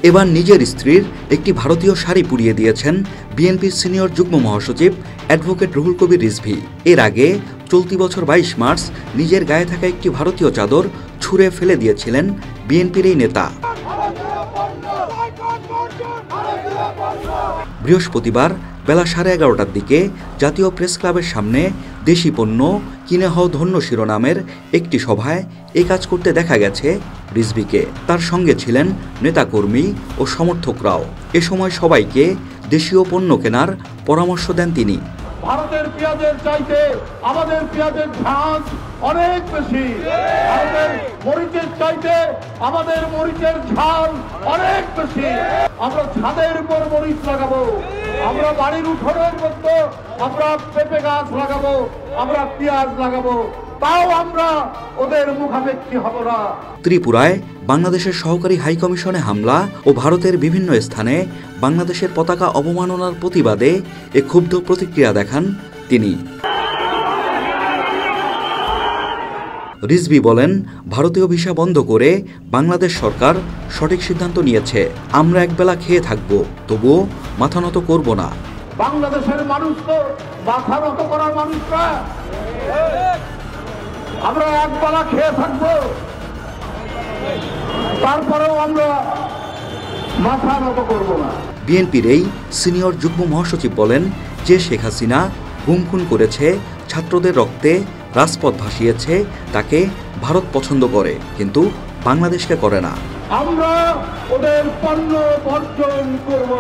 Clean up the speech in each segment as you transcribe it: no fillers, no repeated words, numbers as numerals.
এবার নিজের স্ত্রীর একটি ভারতীয় শাড়ি পুড়িয়ে দিয়েছেন বিএনপির সিনিয়র যুগ্ম মহাসচিব অ্যাডভোকেট রুহুল কবির রিজভী। এর আগে চলতি বছর 22 মার্চ নিজের গায়ে থাকা একটি ভারতীয় চাদর ছুঁড়ে ফেলে দিয়েছিলেন বিএনপির এই নেতা। বৃহস্পতিবার বেলা 11:30টার দিকে জাতীয় প্রেস ক্লাবের সামনে দেশি পণ্য কিনে হও ধন্য শিরোনামের একটি সভায় এ কাজ করতে দেখা গেছে রিজভীকে। তার সঙ্গে ছিলেন নেতাকর্মী ও সমর্থকরাও। এ সময় সবাইকে দেশীয় পণ্য কেনার পরামর্শ দেন তিনি। ভারতের পেঁয়াজের চাইতে আমাদের পেঁয়াজের ঝাঁজ অনেক বেশি, ভারতের মরিচের চাইতে আমাদের মরিচের ঝাল অনেক বেশি। আমরা ছাদের উপর মরিচ লাগাবো, আমরা বাড়ির উঠোনের মধ্যে আমরা পেঁপে গাছ লাগাবো, আমরা পেঁয়াজ লাগাবো, তাও আমরা ওদের মুখাপেক্ষী হব না। ত্রিপুরায় বাংলাদেশের সহকারী হাইকমিশনে হামলা ও ভারতের বিভিন্ন স্থানে বাংলাদেশের পতাকা অবমাননার প্রতিবাদে এ ক্ষুব্ধ প্রতিক্রিয়া দেখান তিনি। রিজভী বলেন, ভারতীয় ভিসা বন্ধ করে বাংলাদেশ সরকার সঠিক সিদ্ধান্ত নিয়েছে। আমরা একবেলা খেয়ে থাকবো, তবুও মাথা নত করব না। বাংলাদেশের মানুষ তো মাথা নত করার মানুষ না, আমরা একবেলা খেয়ে থাকবো, তারপরেও আমরা মাথা নত করব না। বিএনপির এই সিনিয়র যুগ্ম মহাসচিব বলেন যে শেখ হাসিনা গুম খুন করেছে, ছাত্রদের রক্তে রাজপথ ভাসিয়েছে, তাকে ভারত পছন্দ করে, কিন্তু বাংলাদেশকে করে না। আমরা ওদের পণ্য বর্জন করব।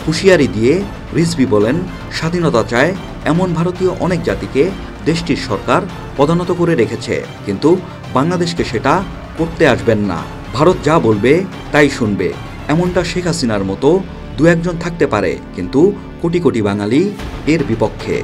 হুঁশিয়ারি দিয়ে রিজভী বলেন, স্বাধীনতা চায় এমন ভারতীয় অনেক জাতিকে দেশটির সরকার পদানত করে রেখেছে, কিন্তু বাংলাদেশকে সেটা করতে আসবেন না। ভারত যা বলবে তাই শুনবে। এমনটা শেখ হাসিনার মতো দু একজন থাকতে পারে, কিন্তু কোটি কোটি বাঙালি এর বিপক্ষে।